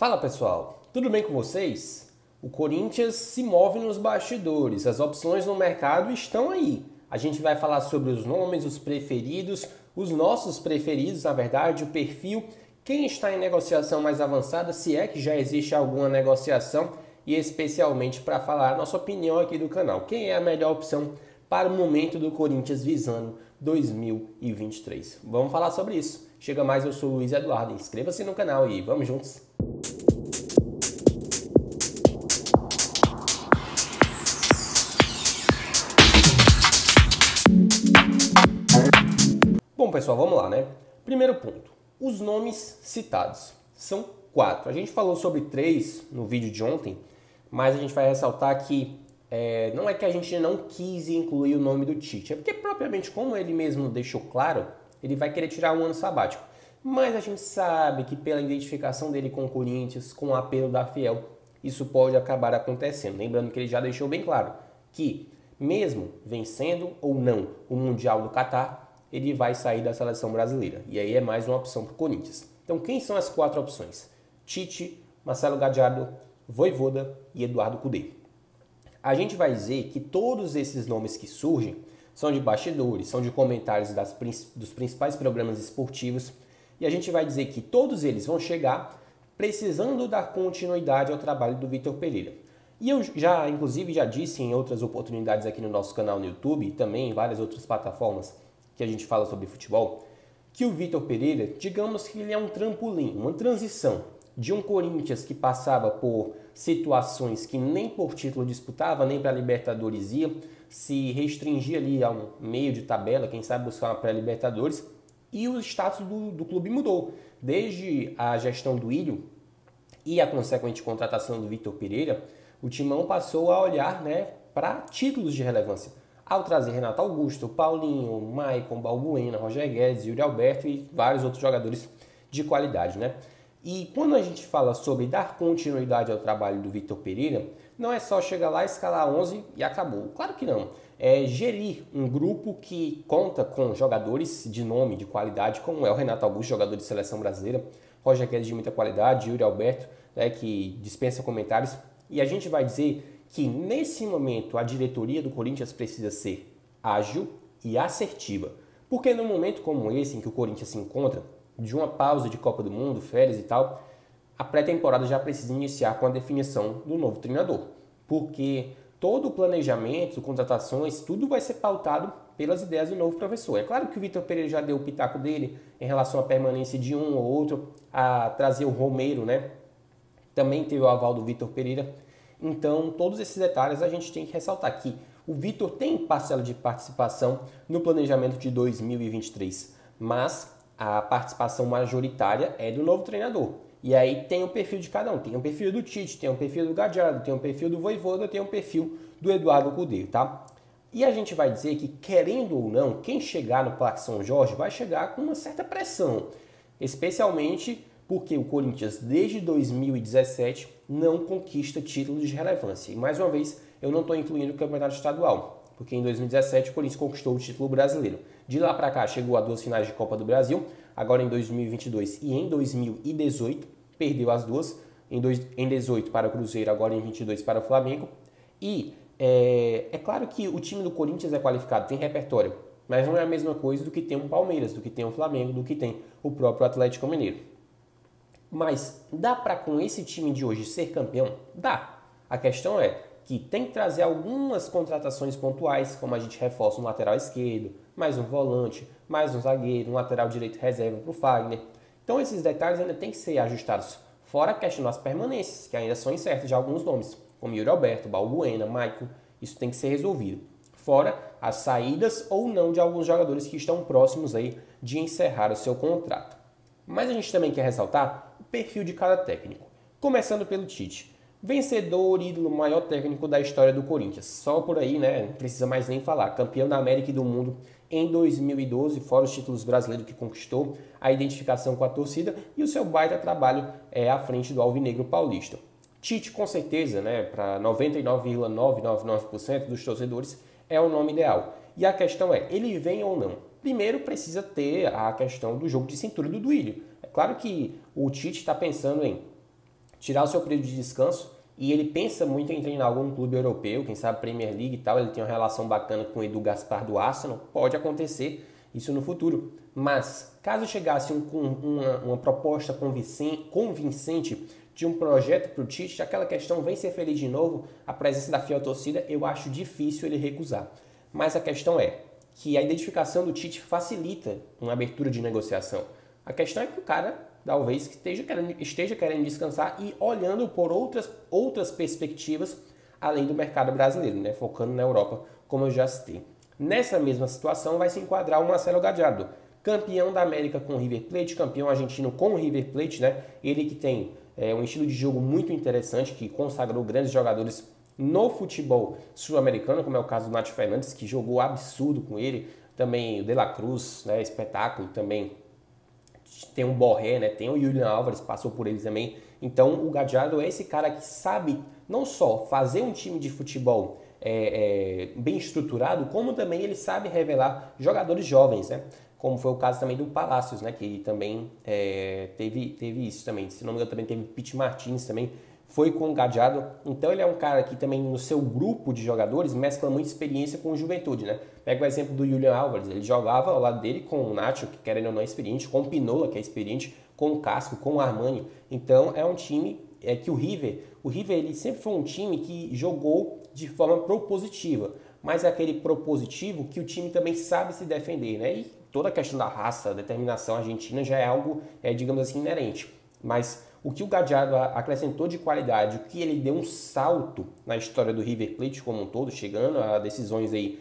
Fala pessoal, tudo bem com vocês? O Corinthians se move nos bastidores, as opções no mercado estão aí. A gente vai falar sobre os nomes, os preferidos, os nossos preferidos, na verdade, o perfil, quem está em negociação mais avançada, se é que já existe alguma negociação e especialmente para falar a nossa opinião aqui do canal. Quem é a melhor opção para o momento do Corinthians visando 2023? Vamos falar sobre isso. Chega mais, eu sou o Luiz Eduardo, inscreva-se no canal e vamos juntos! Bom, pessoal, vamos lá, né? Primeiro ponto, os nomes citados. São 4. A gente falou sobre 3 no vídeo de ontem, mas a gente vai ressaltar que não é que a gente não quis incluir o nome do Tite, é porque propriamente como ele mesmo deixou claro, ele vai querer tirar um ano sabático. Mas a gente sabe que pela identificação dele com o Corinthians, com o apelo da Fiel, isso pode acabar acontecendo. Lembrando que ele já deixou bem claro que mesmo vencendo ou não o Mundial do Catar, ele vai sair da seleção brasileira. E aí é mais uma opção para o Corinthians. Então quem são as 4 opções? Tite, Marcelo Gallardo, Vojvoda e Eduardo Cudê. A gente vai dizer que todos esses nomes que surgem são de bastidores, são de comentários dos principais programas esportivos, e a gente vai dizer que todos eles vão chegar precisando dar continuidade ao trabalho do Vitor Pereira. E eu inclusive já disse em outras oportunidades aqui no nosso canal no YouTube e também em várias outras plataformas que a gente fala sobre futebol, que o Vitor Pereira, digamos que ele é um trampolim, uma transição de um Corinthians que passava por situações que nem por título disputava, nem para a Libertadores ia, se restringia ali a um meio de tabela, quem sabe buscar uma pré-Libertadores, e o status do clube mudou. Desde a gestão do Ilho e a consequente contratação do Vitor Pereira, o Timão passou a olhar, para títulos de relevância, ao trazer Renato Augusto, Paulinho, Maicon, Balbuena, Roger Guedes, Yuri Alberto e vários outros jogadores de qualidade, E quando a gente fala sobre dar continuidade ao trabalho do Vitor Pereira, não é só chegar lá, escalar 11 e acabou. Claro que não. É gerir um grupo que conta com jogadores de nome, de qualidade, como é o Renato Augusto, jogador de seleção brasileira, Roger Guedes de muita qualidade, Yuri Alberto, que dispensa comentários. E a gente vai dizer que nesse momento a diretoria do Corinthians precisa ser ágil e assertiva. Porque num momento como esse, em que o Corinthians se encontra, de uma pausa de Copa do Mundo, férias e tal, a pré-temporada já precisa iniciar com a definição do novo treinador. Porque todo o planejamento, contratações, tudo vai ser pautado pelas ideias do novo professor. É claro que o Vitor Pereira já deu o pitaco dele em relação à permanência de um ou outro, a trazer o Romero, Também teve o aval do Vitor Pereira. Então, todos esses detalhes a gente tem que ressaltar que o Vitor tem parcela de participação no planejamento de 2023, mas a participação majoritária é do novo treinador. E aí tem o perfil de cada um. Tem o perfil do Tite, tem o perfil do Gallardo, tem o perfil do Vojvoda, tem o perfil do Eduardo Cudê, tá? E a gente vai dizer que, querendo ou não, quem chegar no Parque São Jorge vai chegar com uma certa pressão, especialmente porque o Corinthians, desde 2017, não conquista títulos de relevância. E, mais uma vez, eu não estou incluindo o campeonato estadual, porque em 2017 o Corinthians conquistou o título brasileiro. De lá para cá, chegou a 2 finais de Copa do Brasil, agora em 2022 e em 2018, perdeu as duas, em 18 para o Cruzeiro, agora em 22 para o Flamengo. E é claro que o time do Corinthians é qualificado, tem repertório, mas não é a mesma coisa do que tem um Palmeiras, do que tem um Flamengo, do que tem o próprio Atlético Mineiro. Mas dá para com esse time de hoje ser campeão? Dá. A questão é que tem que trazer algumas contratações pontuais, como a gente reforça um lateral esquerdo, mais um volante, mais um zagueiro, um lateral direito reserva para o Fagner. Então esses detalhes ainda tem que ser ajustados. Fora a questão das permanências, que ainda são incertas de alguns nomes, como Yuri Alberto, Balbuena, Maicon. Isso tem que ser resolvido. Fora as saídas ou não de alguns jogadores que estão próximos aí de encerrar o seu contrato. Mas a gente também quer ressaltar o perfil de cada técnico. Começando pelo Tite. Vencedor, ídolo, maior técnico da história do Corinthians. Só por aí, não precisa mais nem falar. Campeão da América e do Mundo em 2012, fora os títulos brasileiros que conquistou, a identificação com a torcida e o seu baita trabalho à frente do Alvinegro Paulista. Tite, com certeza, para 99,999% dos torcedores, é o nome ideal. E a questão é, ele vem ou não? Primeiro precisa ter a questão do jogo de cintura do Duílio. É claro que o Tite está pensando em tirar o seu período de descanso, e ele pensa muito em treinar algum clube europeu, quem sabe Premier League e tal. Ele tem uma relação bacana com o Edu Gaspar do Arsenal, pode acontecer isso no futuro. Mas caso chegasse com uma proposta convincente de um projeto para o Tite, aquela questão vem ser feliz de novo, a presença da fiel torcida, eu acho difícil ele recusar. Mas a questão é que a identificação do Tite facilita uma abertura de negociação. A questão é que o cara talvez esteja querendo descansar e olhando por outras perspectivas além do mercado brasileiro, né? Focando na Europa, como eu já citei. Nessa mesma situação vai se enquadrar o Marcelo Gallardo, campeão da América com o River Plate, campeão argentino com o River Plate, né? Ele que tem um estilo de jogo muito interessante, que consagrou grandes jogadores no futebol sul-americano, como é o caso do Nath Fernandes, que jogou absurdo com ele, também o De La Cruz, né? Espetáculo também. Tem o Borré, né? Tem o Julian Álvares, passou por ele também. Então o Gallardo é esse cara que sabe não só fazer um time de futebol bem estruturado, como também ele sabe revelar jogadores jovens, né? Como foi o caso também do Palacios, né? Que também teve isso também. Se não me engano, também teve Pete Martins também, foi com o Gallardo. Então ele é um cara que também no seu grupo de jogadores mescla muita experiência com juventude, né? Pega o exemplo do Julian Álvares, ele jogava ao lado dele com o Nacho, que querendo ou não é experiente, com o Pinola, que é experiente, com o Casco, com o Armani. Então é um time que o River ele sempre foi um time que jogou de forma propositiva, mas é aquele propositivo que o time também sabe se defender, né? E toda a questão da raça, a determinação argentina já é algo, digamos assim, inerente. Mas o que o Gallardo acrescentou de qualidade, o que ele deu um salto na história do River Plate como um todo, chegando a decisões aí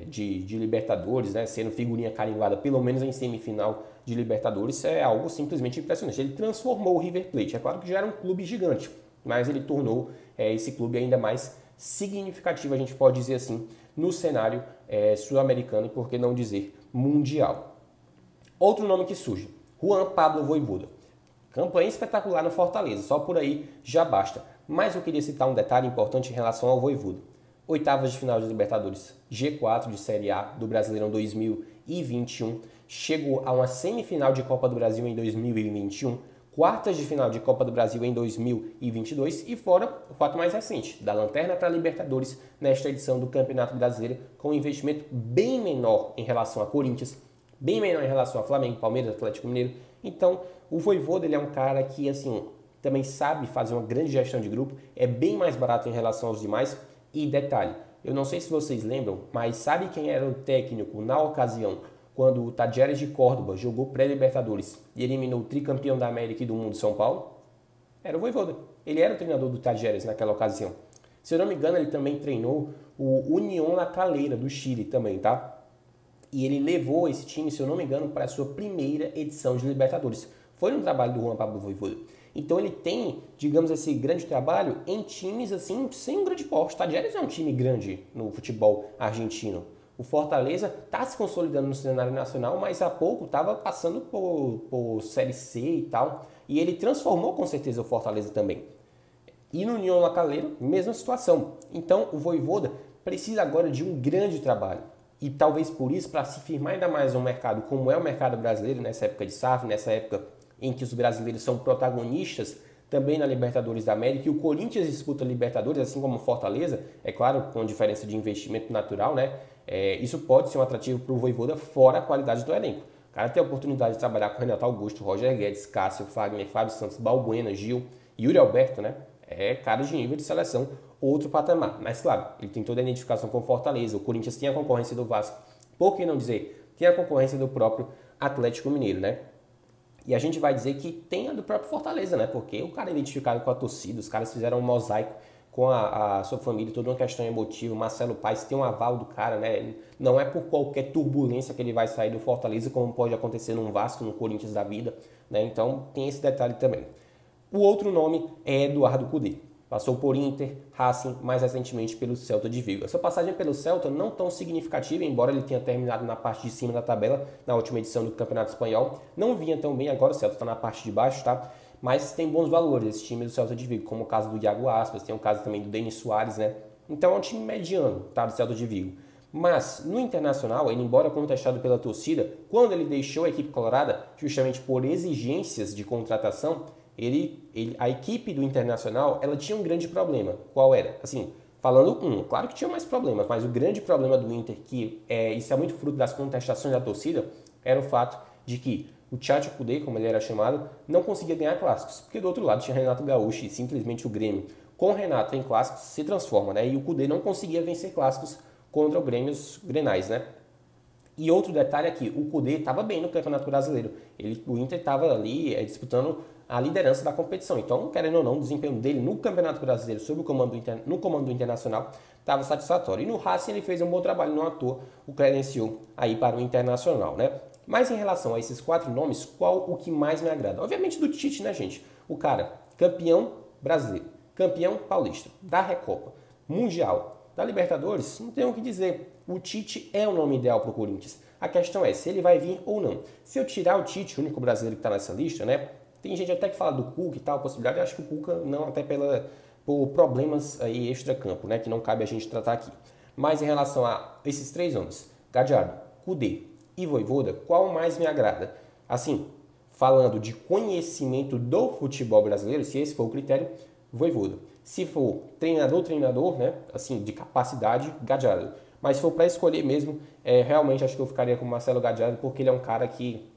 de Libertadores, né, sendo figurinha carimbada pelo menos em semifinal de Libertadores, é algo simplesmente impressionante. Ele transformou o River Plate, é claro que já era um clube gigante, mas ele tornou esse clube ainda mais significativo, a gente pode dizer assim, no cenário sul-americano e, por que não dizer, mundial. Outro nome que surge, Juan Pablo Vojvoda. Campanha espetacular no Fortaleza, só por aí já basta. Mas eu queria citar um detalhe importante em relação ao Vojvoda. Oitavas de final de Libertadores, G4 de Série A do Brasileirão 2021, chegou a uma semifinal de Copa do Brasil em 2021, quartas de final de Copa do Brasil em 2022 e fora o fato mais recente, da lanterna para a Libertadores nesta edição do Campeonato Brasileiro, com um investimento bem menor em relação a Corinthians, bem menor em relação a Flamengo, Palmeiras, Atlético Mineiro. Então, o Vojvoda, ele é um cara que, assim, também sabe fazer uma grande gestão de grupo, é bem mais barato em relação aos demais. E detalhe, eu não sei se vocês lembram, mas sabe quem era o técnico na ocasião, quando o Tadjeres de Córdoba jogou pré-Libertadores e eliminou o tricampeão da América e do mundo, São Paulo? Era o Vojvoda. Ele era o treinador do Tadjeres naquela ocasião. Se eu não me engano, ele também treinou o Unión La Calera, do Chile também, tá? E ele levou esse time, se eu não me engano, para a sua primeira edição de Libertadores. Foi no trabalho do Juan Pablo Vojvoda. Então ele tem, digamos, esse grande trabalho em times assim, sem um grande porte. Tadjeres é um time grande no futebol argentino. O Fortaleza está se consolidando no cenário nacional, mas há pouco estava passando por Série C e tal. E ele transformou com certeza o Fortaleza também. E no Unión La Calera, mesma situação. Então o Vojvoda precisa agora de um grande trabalho. E talvez por isso, para se firmar ainda mais no mercado, como é o mercado brasileiro, nessa época de SAF, nessa época em que os brasileiros são protagonistas também na Libertadores da América, e o Corinthians disputa Libertadores, assim como o Fortaleza, é claro, com diferença de investimento natural, né? Isso pode ser um atrativo para o Vojvoda, fora a qualidade do elenco. O cara tem a oportunidade de trabalhar com Renato Augusto, Roger Guedes, Cássio, Fagner, Fábio Santos, Balbuena, Gil, Yuri Alberto, né? É cara de nível de seleção, outro patamar. Mas claro, ele tem toda a identificação com o Fortaleza, o Corinthians tem a concorrência do Vasco, por que não dizer, tem a concorrência do próprio Atlético Mineiro, né? E a gente vai dizer que tem a do próprio Fortaleza, né? Porque o cara é identificado com a torcida, os caras fizeram um mosaico com a sua família, toda uma questão emotiva. Marcelo Paes tem um aval do cara, né? Não é por qualquer turbulência que ele vai sair do Fortaleza, como pode acontecer num Vasco, no Corinthians da vida, né? Então tem esse detalhe também. O outro nome é Eduardo Cudê. Passou por Inter, Racing, mais recentemente pelo Celta de Vigo. A sua passagem pelo Celta não tão significativa, embora ele tenha terminado na parte de cima da tabela na última edição do Campeonato Espanhol. Não vinha tão bem, agora o Celta está na parte de baixo, tá? Mas tem bons valores esse time do Celta de Vigo, como o caso do Iago Aspas, tem o caso também do Denis Suárez, né? Então é um time mediano, tá? Do Celta de Vigo. Mas no Internacional, ele, embora contestado pela torcida, quando ele deixou a equipe colorada, justamente por exigências de contratação, A equipe do Internacional, ela tinha um grande problema. Qual era? Assim, falando claro que tinha mais problemas, mas o grande problema do Inter, isso é muito fruto das contestações da torcida, era o fato de que o Tchatcho Kudê, como ele era chamado, não conseguia ganhar clássicos, porque do outro lado tinha Renato Gaúcho e simplesmente o Grêmio, com o Renato em clássicos, se transforma, né? E o Kudê não conseguia vencer clássicos contra o Grêmio, os Grenais, né? E outro detalhe é que o Kudê estava bem no Campeonato Brasileiro. O Inter estava ali disputando a liderança da competição. Então, querendo ou não, o desempenho dele no Campeonato Brasileiro, sob no comando do Internacional, estava satisfatório. E no Racing ele fez um bom trabalho, não à toa o credenciou aí para o Internacional, né? Mas em relação a esses 4 nomes, qual o que mais me agrada? Obviamente do Tite, né, gente? O cara, campeão brasileiro, campeão paulista, da Recopa, Mundial, da Libertadores, não tem o que dizer. O Tite é o nome ideal para o Corinthians. A questão é se ele vai vir ou não. Se eu tirar o Tite, o único brasileiro que está nessa lista, né? Tem gente até que fala do Cuca e tal, possibilidade. Eu acho que o Cuca não, até por problemas aí extra-campo, né? Que não cabe a gente tratar aqui. Mas em relação a esses 3 nomes, Gadiardo, Kudê e Vojvoda, qual mais me agrada? Assim, falando de conhecimento do futebol brasileiro, se esse for o critério, Vojvoda. Se for treinador, né? Assim, de capacidade, Gadiardo. Mas se for para escolher mesmo, realmente acho que eu ficaria com o Marcelo Gadiardo, porque ele é um cara que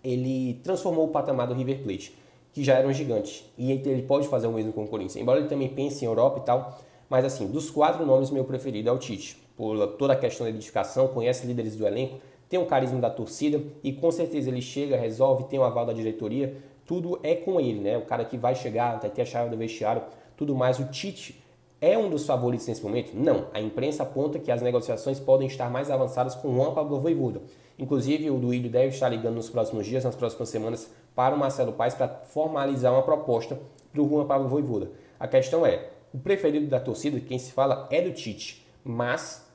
ele transformou o patamar do River Plate, que já era um gigante. E ele pode fazer o mesmo com o Corinthians. Embora ele também pense em Europa e tal. Mas assim, dos 4 nomes, meu preferido é o Tite. Por toda a questão da identificação, conhece líderes do elenco, tem um carisma da torcida e com certeza ele chega, resolve, tem o aval da diretoria. Tudo é com ele, né? O cara que vai chegar, vai ter a chave do vestiário, tudo mais. O Tite é um dos favoritos nesse momento? Não. A imprensa aponta que as negociações podem estar mais avançadas com o Juan Pablo Vojvoda. Inclusive, o Duílio deve estar ligando nos próximos dias, nas próximas semanas, para o Marcelo Paes para formalizar uma proposta para o Juan Pablo Vojvoda. A questão é, o preferido da torcida, quem se fala, é do Tite, mas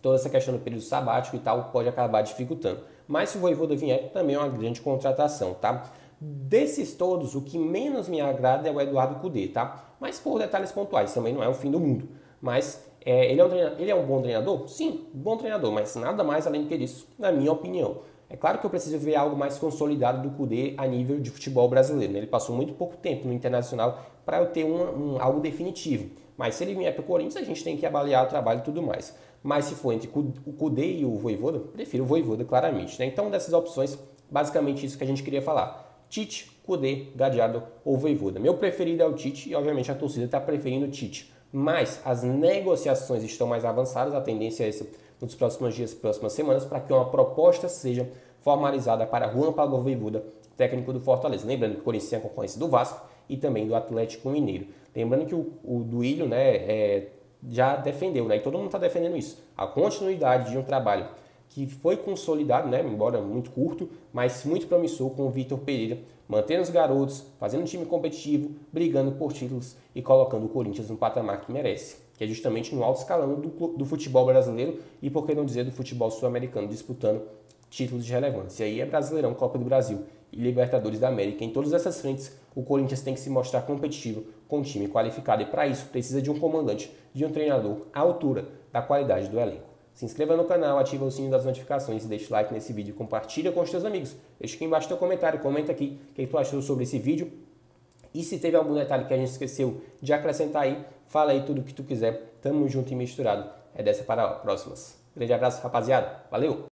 toda essa questão do período sabático e tal pode acabar dificultando. Mas se o Vojvoda vier, também é uma grande contratação, tá? Desses todos, o que menos me agrada é o Eduardo Kudê, tá? Mas por detalhes pontuais, também não é o fim do mundo. Mas ele é um bom treinador? Sim, bom treinador, mas nada mais além do que isso, na minha opinião. É claro que eu preciso ver algo mais consolidado do Kudê a nível de futebol brasileiro, né? Ele passou muito pouco tempo no Internacional para eu ter algo definitivo. Mas se ele vier para o Corinthians, a gente tem que avaliar o trabalho e tudo mais. Mas se for entre o Kudê e o Vojvoda, prefiro o Vojvoda, claramente, né? Então, dessas opções, basicamente isso que a gente queria falar. Tite, Kudê, Gadiardo ou Vojvoda. Meu preferido é o Tite e, obviamente, a torcida está preferindo o Tite. Mas as negociações estão mais avançadas, a tendência é essa nos próximos dias, próximas semanas, para que uma proposta seja formalizada para Juan Pablo Vojvoda, técnico do Fortaleza. Lembrando que o Corinthians tem a concorrência do Vasco e também do Atlético Mineiro. Lembrando que o Duílio, né, já defendeu, né, e todo mundo está defendendo isso, a continuidade de um trabalho que foi consolidado, né, embora muito curto, mas muito promissor com o Vitor Pereira, mantendo os garotos, fazendo um time competitivo, brigando por títulos e colocando o Corinthians no patamar que merece, que é justamente no alto escalão do futebol brasileiro e, por que não dizer, do futebol sul-americano, disputando títulos de relevância. E aí é Brasileirão, Copa do Brasil e Libertadores da América. Em todas essas frentes, o Corinthians tem que se mostrar competitivo com um time qualificado e, para isso, precisa de um comandante, de um treinador à altura da qualidade do elenco. Se inscreva no canal, ativa o sininho das notificações e deixe like nesse vídeo, compartilha com os seus amigos. Deixa aqui embaixo teu comentário, comenta aqui o que tu achou sobre esse vídeo. E se teve algum detalhe que a gente esqueceu de acrescentar aí, fala aí tudo o que tu quiser. Tamo junto e misturado. É dessa para próximas. Grande abraço, rapaziada. Valeu!